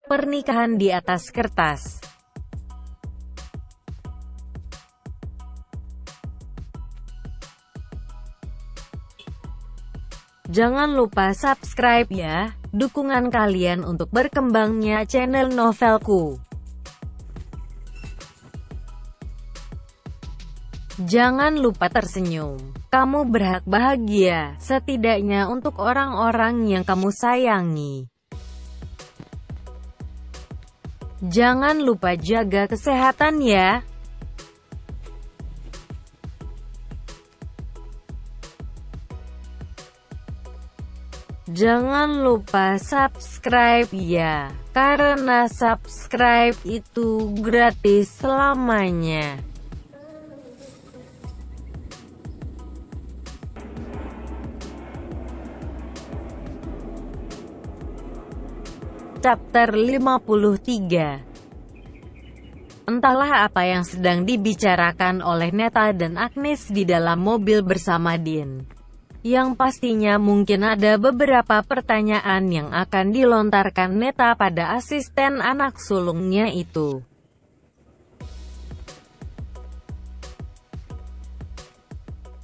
Pernikahan di atas kertas. Jangan lupa subscribe ya, dukungan kalian untuk berkembangnya channel Novelku. Jangan lupa tersenyum. Kamu berhak bahagia, setidaknya untuk orang-orang yang kamu sayangi. Jangan lupa jaga kesehatan ya. Jangan lupa subscribe ya, karena subscribe itu gratis selamanya. Chapter 53. Entahlah apa yang sedang dibicarakan oleh Neta dan Agnes di dalam mobil bersama Dean. Yang pastinya mungkin ada beberapa pertanyaan yang akan dilontarkan Neta pada asisten anak sulungnya itu.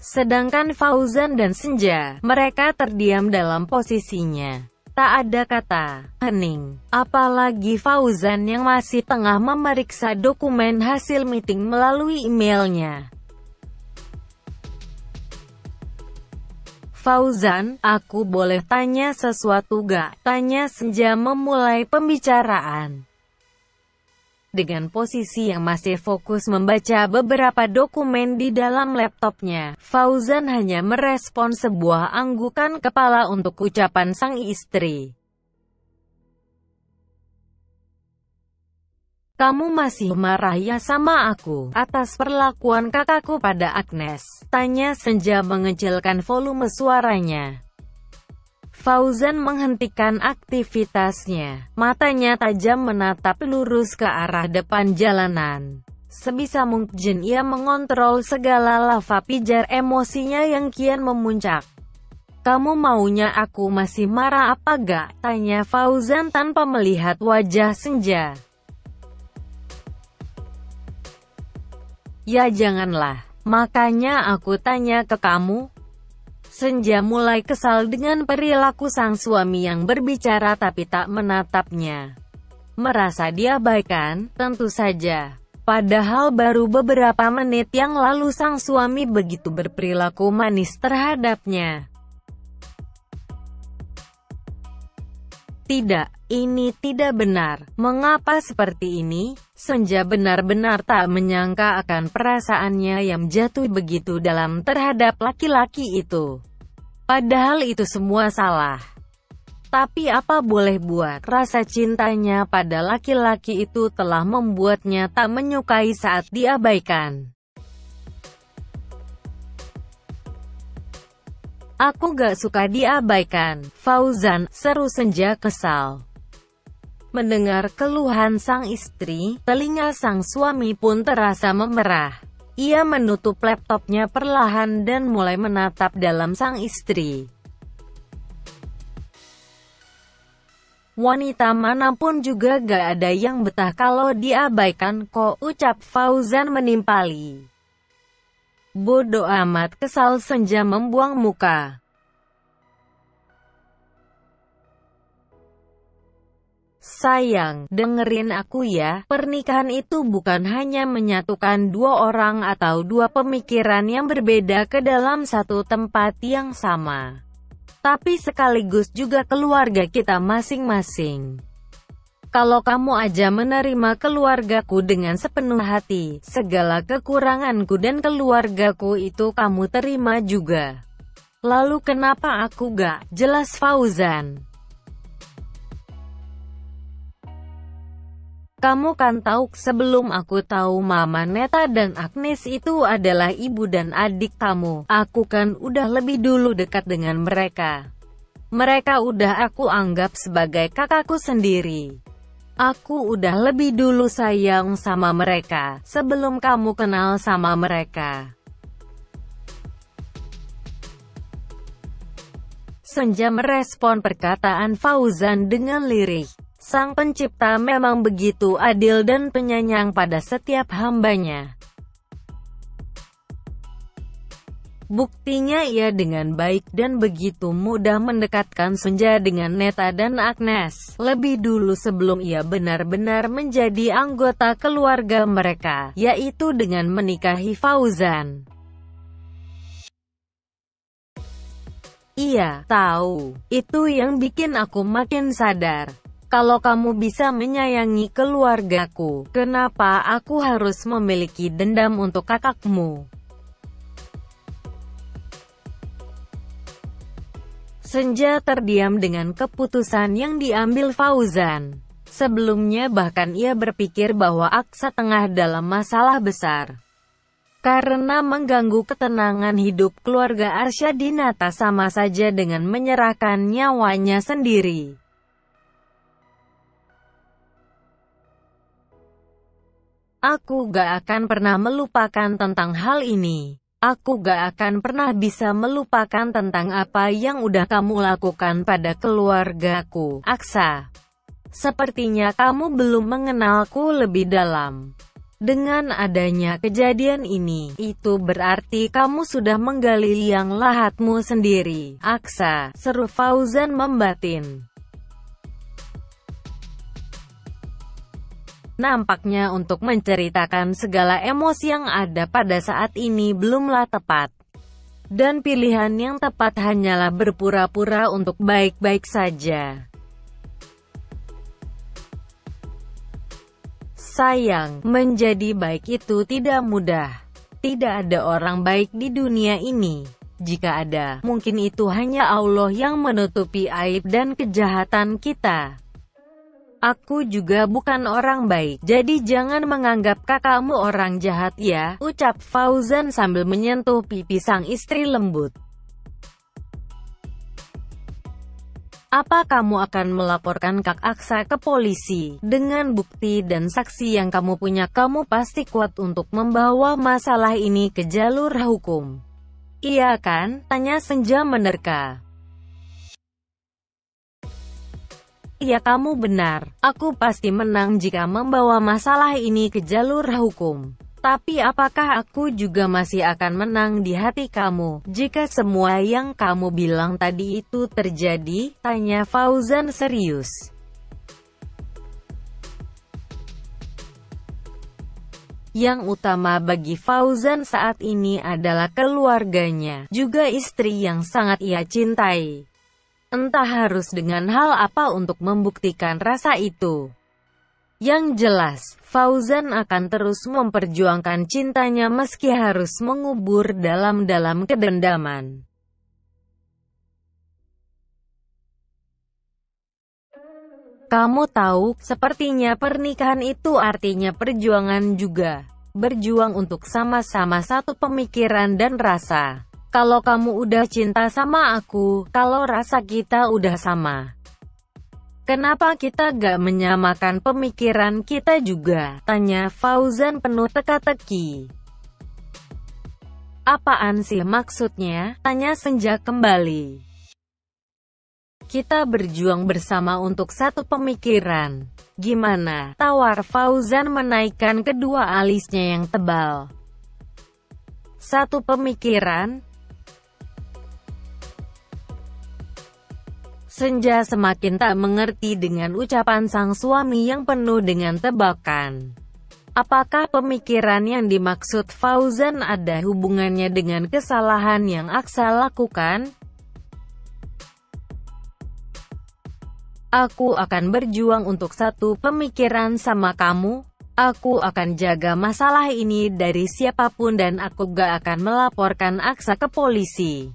Sedangkan Fauzan dan Senja, mereka terdiam dalam posisinya. Tak ada kata, hening. Apalagi Fauzan yang masih tengah memeriksa dokumen hasil meeting melalui emailnya. Fauzan, aku boleh tanya sesuatu gak? Tanya Senja memulai pembicaraan. Dengan posisi yang masih fokus membaca beberapa dokumen di dalam laptopnya, Fauzan hanya merespon sebuah anggukan kepala untuk ucapan sang istri. Kamu masih marah ya sama aku, atas perlakuan kakakku pada Agnes? Tanya Senja mengecilkan volume suaranya. Fauzan menghentikan aktivitasnya. Matanya tajam menatap lurus ke arah depan jalanan. Sebisa mungkin ia mengontrol segala lava pijar emosinya yang kian memuncak. Kamu maunya aku masih marah apa gak? Tanya Fauzan tanpa melihat wajah Senja. Ya janganlah, makanya aku tanya ke kamu. Senja mulai kesal dengan perilaku sang suami yang berbicara tapi tak menatapnya. Merasa diabaikan, tentu saja. Padahal baru beberapa menit yang lalu sang suami begitu berperilaku manis terhadapnya. Tidak, ini tidak benar. Mengapa seperti ini? Senja benar-benar tak menyangka akan perasaannya yang jatuh begitu dalam terhadap laki-laki itu. Padahal itu semua salah. Tapi apa boleh buat, rasa cintanya pada laki-laki itu telah membuatnya tak menyukai saat diabaikan. Aku gak suka diabaikan, Fauzan, seru Senja kesal. Mendengar keluhan sang istri, telinga sang suami pun terasa memerah. Ia menutup laptopnya perlahan dan mulai menatap dalam sang istri. Wanita manapun juga gak ada yang betah kalau diabaikan kok, ucap Fauzan menimpali. Bodoh amat, kesal Senja membuang muka. Sayang, dengerin aku ya, pernikahan itu bukan hanya menyatukan dua orang atau dua pemikiran yang berbeda ke dalam satu tempat yang sama. Tapi sekaligus juga keluarga kita masing-masing. Kalau kamu aja menerima keluargaku dengan sepenuh hati, segala kekuranganku dan keluargaku itu kamu terima juga. Lalu kenapa aku gak? Jelas Fauzan. Kamu kan tahu, sebelum aku tahu Mama Neta dan Agnes itu adalah ibu dan adik kamu, aku kan udah lebih dulu dekat dengan mereka. Mereka udah aku anggap sebagai kakakku sendiri. Aku udah lebih dulu sayang sama mereka, sebelum kamu kenal sama mereka. Senja merespon perkataan Fauzan dengan lirih. Sang Pencipta memang begitu adil dan penyayang pada setiap hambanya. Buktinya ia dengan baik dan begitu mudah mendekatkan Senja dengan Neta dan Agnes, lebih dulu sebelum ia benar-benar menjadi anggota keluarga mereka, yaitu dengan menikahi Fauzan. Iya, tahu. Itu yang bikin aku makin sadar. Kalau kamu bisa menyayangi keluargaku, kenapa aku harus memiliki dendam untuk kakakmu? Senja terdiam dengan keputusan yang diambil Fauzan. Sebelumnya bahkan ia berpikir bahwa Aksa tengah dalam masalah besar. Karena mengganggu ketenangan hidup keluarga Arsyadinata sama saja dengan menyerahkan nyawanya sendiri. Aku gak akan pernah melupakan tentang hal ini. Aku gak akan pernah bisa melupakan tentang apa yang udah kamu lakukan pada keluargaku, Aksa. Sepertinya kamu belum mengenalku lebih dalam. Dengan adanya kejadian ini, itu berarti kamu sudah menggali liang lahatmu sendiri, Aksa, seru Fauzan membatin. Nampaknya untuk menceritakan segala emosi yang ada pada saat ini belumlah tepat. Dan pilihan yang tepat hanyalah berpura-pura untuk baik-baik saja. Sayang, menjadi baik itu tidak mudah. Tidak ada orang baik di dunia ini. Jika ada, mungkin itu hanya Allah yang menutupi aib dan kejahatan kita. Aku juga bukan orang baik, jadi jangan menganggap kakakmu orang jahat ya, ucap Fauzan sambil menyentuh pipi sang istri lembut. Apa kamu akan melaporkan Kak Aksa ke polisi? Dengan bukti dan saksi yang kamu punya, kamu pasti kuat untuk membawa masalah ini ke jalur hukum. Iya kan? Tanya Senja menerka. Ya kamu benar, aku pasti menang jika membawa masalah ini ke jalur hukum. Tapi apakah aku juga masih akan menang di hati kamu, jika semua yang kamu bilang tadi itu terjadi? Tanya Fauzan serius. Yang utama bagi Fauzan saat ini adalah keluarganya, juga istri yang sangat ia cintai. Entah harus dengan hal apa untuk membuktikan rasa itu. Yang jelas, Fauzan akan terus memperjuangkan cintanya meski harus mengubur dalam-dalam kedendaman. Kamu tahu, sepertinya pernikahan itu artinya perjuangan juga. Berjuang untuk sama-sama satu pemikiran dan rasa. Kalau kamu udah cinta sama aku, kalau rasa kita udah sama, kenapa kita gak menyamakan pemikiran kita juga? Tanya Fauzan penuh teka-teki. Apaan sih maksudnya? Tanya Senja kembali. Kita berjuang bersama untuk satu pemikiran. Gimana? Tawar Fauzan menaikkan kedua alisnya yang tebal. Satu pemikiran? Senja semakin tak mengerti dengan ucapan sang suami yang penuh dengan tebakan. Apakah pemikiran yang dimaksud Fauzan ada hubungannya dengan kesalahan yang Aksa lakukan? Aku akan berjuang untuk satu pemikiran sama kamu. Aku akan jaga masalah ini dari siapapun dan aku gak akan melaporkan Aksa ke polisi.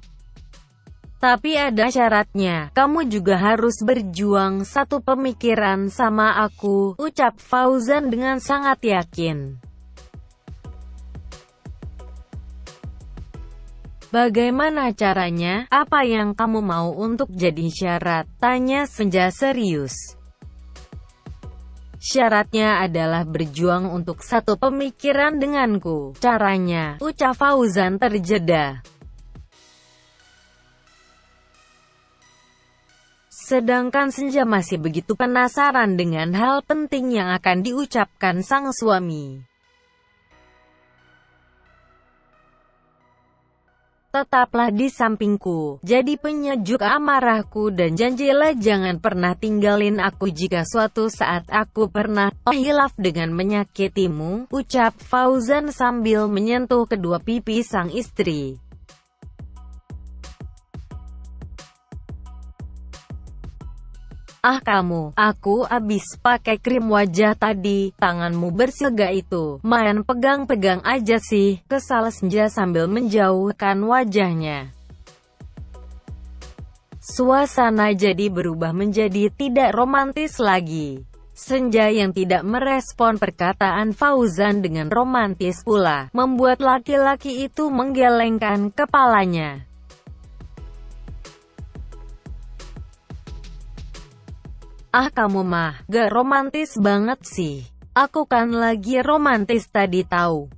Tapi ada syaratnya, kamu juga harus berjuang satu pemikiran sama aku, ucap Fauzan dengan sangat yakin. Bagaimana caranya? Apa yang kamu mau untuk jadi syarat? Tanya Senja serius. Syaratnya adalah berjuang untuk satu pemikiran denganku. Caranya, ucap Fauzan terjeda. Sedangkan Senja masih begitu penasaran dengan hal penting yang akan diucapkan sang suami. Tetaplah di sampingku, jadi penyejuk amarahku dan janjilah jangan pernah tinggalin aku jika suatu saat aku pernah hilaf dengan menyakitimu, ucap Fauzan sambil menyentuh kedua pipi sang istri. Ah kamu, aku abis pakai krim wajah tadi, tanganmu bersih gak itu, main pegang-pegang aja sih, kesal Senja sambil menjauhkan wajahnya. Suasana jadi berubah menjadi tidak romantis lagi. Senja yang tidak merespon perkataan Fauzan dengan romantis pula, membuat laki-laki itu menggelengkan kepalanya. Ah kamu mah, gak romantis banget sih. Aku kan lagi romantis tadi tahu.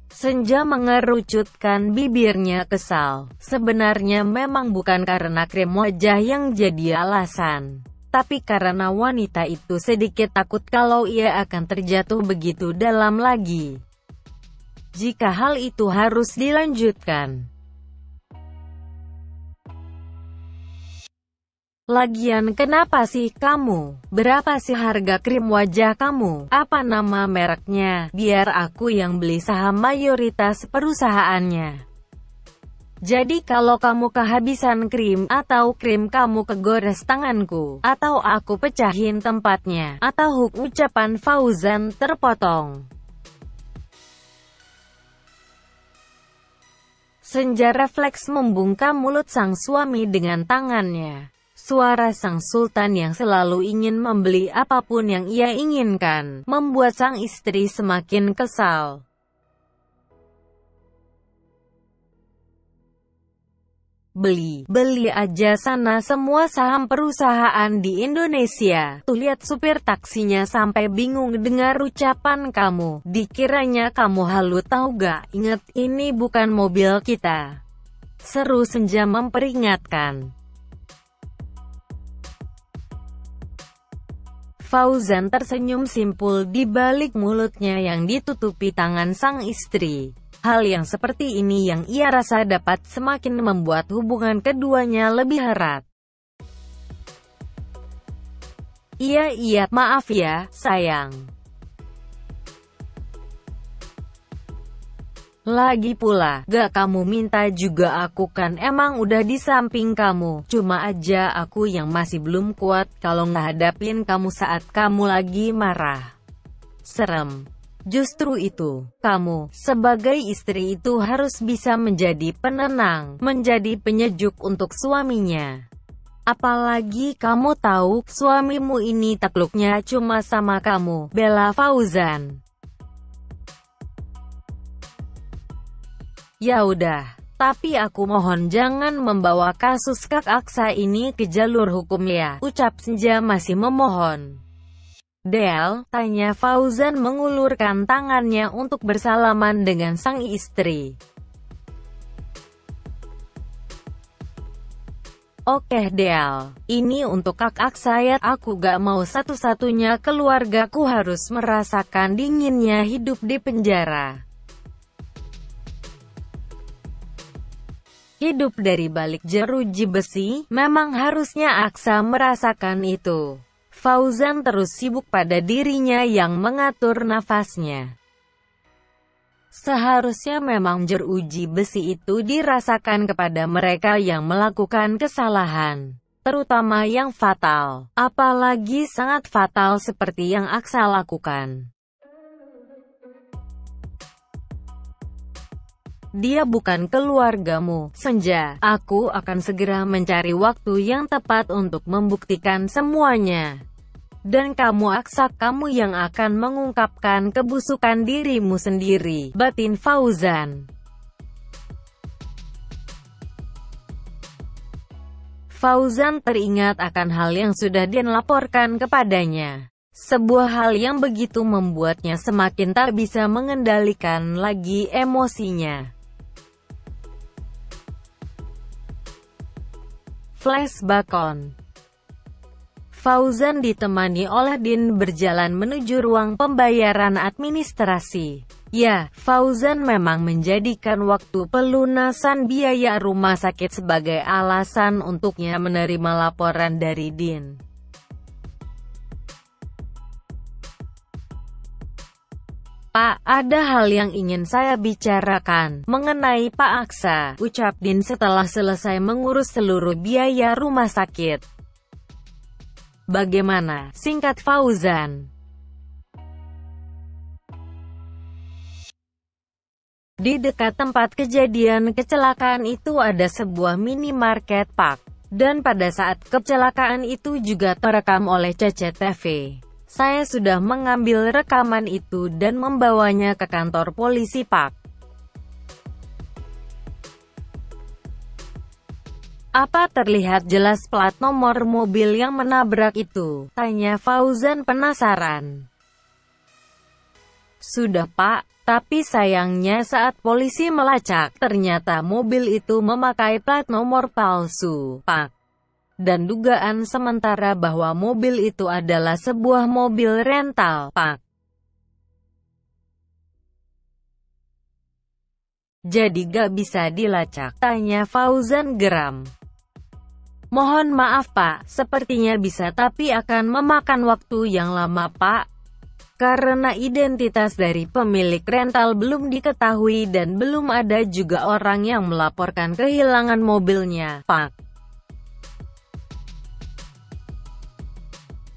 Senja mengerucutkan bibirnya kesal. Sebenarnya memang bukan karena krim wajah yang jadi alasan, tapi karena wanita itu sedikit takut kalau ia akan terjatuh begitu dalam lagi jika hal itu harus dilanjutkan. Lagian kenapa sih kamu? Berapa sih harga krim wajah kamu? Apa nama mereknya? Biar aku yang beli saham mayoritas perusahaannya. Jadi kalau kamu kehabisan krim, atau krim kamu kegores tanganku, atau aku pecahin tempatnya, atau ucapan Fauzan terpotong. Senja refleks membungkam mulut sang suami dengan tangannya. Suara sang sultan yang selalu ingin membeli apapun yang ia inginkan, membuat sang istri semakin kesal. Beli aja sana semua saham perusahaan di Indonesia. Tuh lihat supir taksinya sampai bingung dengar ucapan kamu. Dikiranya kamu halu tahu gak? Ingat ini bukan mobil kita. Seru Senja memperingatkan. Fauzan tersenyum simpul di balik mulutnya yang ditutupi tangan sang istri. Hal yang seperti ini yang ia rasa dapat semakin membuat hubungan keduanya lebih erat. Iya, maaf ya, sayang. Lagi pula, gak kamu minta juga aku kan emang udah di samping kamu. Cuma aja aku yang masih belum kuat kalau ngehadapin kamu saat kamu lagi marah. Serem. Justru itu, kamu, sebagai istri itu harus bisa menjadi penenang, menjadi penyejuk untuk suaminya. Apalagi kamu tahu, suamimu ini takluknya cuma sama kamu, bela Fauzan. Ya udah, tapi aku mohon jangan membawa kasus Kak Aksa ini ke jalur hukum ya, ucap Senja masih memohon. Del, tanya Fauzan mengulurkan tangannya untuk bersalaman dengan sang istri. Oke Del, ini untuk Kak Aksa ya, aku gak mau satu-satunya keluargaku harus merasakan dinginnya hidup di penjara. Hidup dari balik jeruji besi, memang harusnya Aksa merasakan itu. Fauzan terus sibuk pada dirinya yang mengatur nafasnya. Seharusnya memang jeruji besi itu dirasakan kepada mereka yang melakukan kesalahan, terutama yang fatal, apalagi sangat fatal seperti yang Aksa lakukan. Dia bukan keluargamu, Senja. Aku akan segera mencari waktu yang tepat untuk membuktikan semuanya. Dan kamu Aksa, kamu yang akan mengungkapkan kebusukan dirimu sendiri, batin Fauzan. Fauzan teringat akan hal yang sudah dilaporkan kepadanya. Sebuah hal yang begitu membuatnya semakin tak bisa mengendalikan lagi emosinya. Flashback on. Fauzan ditemani oleh Din berjalan menuju ruang pembayaran administrasi. Ya, Fauzan memang menjadikan waktu pelunasan biaya rumah sakit sebagai alasan untuknya menerima laporan dari Din. "Pak, ada hal yang ingin saya bicarakan mengenai Pak Aksa," ucap Din setelah selesai mengurus seluruh biaya rumah sakit. "Bagaimana?" singkat Fauzan. Di dekat tempat kejadian kecelakaan itu ada sebuah minimarket, Pak. Dan pada saat kecelakaan itu juga terekam oleh CCTV. Saya sudah mengambil rekaman itu dan membawanya ke kantor polisi, Pak. "Apa terlihat jelas plat nomor mobil yang menabrak itu?" tanya Fauzan penasaran. "Sudah, Pak. Tapi sayangnya saat polisi melacak, ternyata mobil itu memakai plat nomor palsu, Pak. Dan dugaan sementara bahwa mobil itu adalah sebuah mobil rental, Pak. Jadi gak bisa dilacak?" tanya Fauzan geram. "Mohon maaf, Pak. Sepertinya bisa, tapi akan memakan waktu yang lama, Pak. Karena identitas dari pemilik rental belum diketahui dan belum ada juga orang yang melaporkan kehilangan mobilnya, Pak."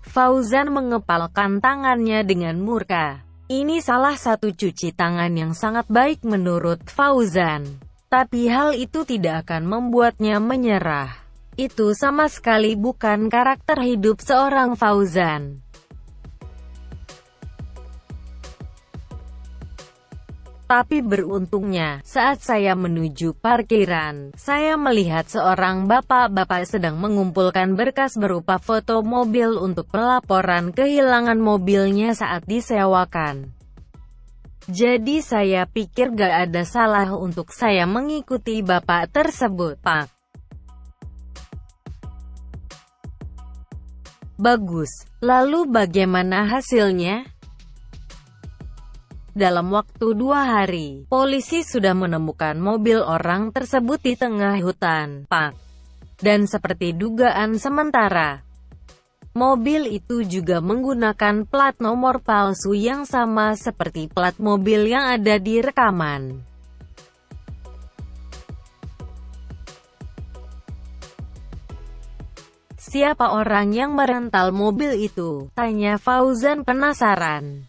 Fauzan mengepalkan tangannya dengan murka. Ini salah satu cuci tangan yang sangat baik menurut Fauzan. Tapi hal itu tidak akan membuatnya menyerah. Itu sama sekali bukan karakter hidup seorang Fauzan. Tapi beruntungnya, saat saya menuju parkiran, saya melihat seorang bapak-bapak sedang mengumpulkan berkas berupa foto mobil untuk pelaporan kehilangan mobilnya saat disewakan. Jadi saya pikir gak ada salah untuk saya mengikuti bapak tersebut, Pak. Bagus. Lalu bagaimana hasilnya? Dalam waktu 2 hari, polisi sudah menemukan mobil orang tersebut di tengah hutan, Pak. Dan seperti dugaan sementara, mobil itu juga menggunakan plat nomor palsu yang sama seperti plat mobil yang ada di rekaman. "Siapa orang yang merental mobil itu?" tanya Fauzan penasaran.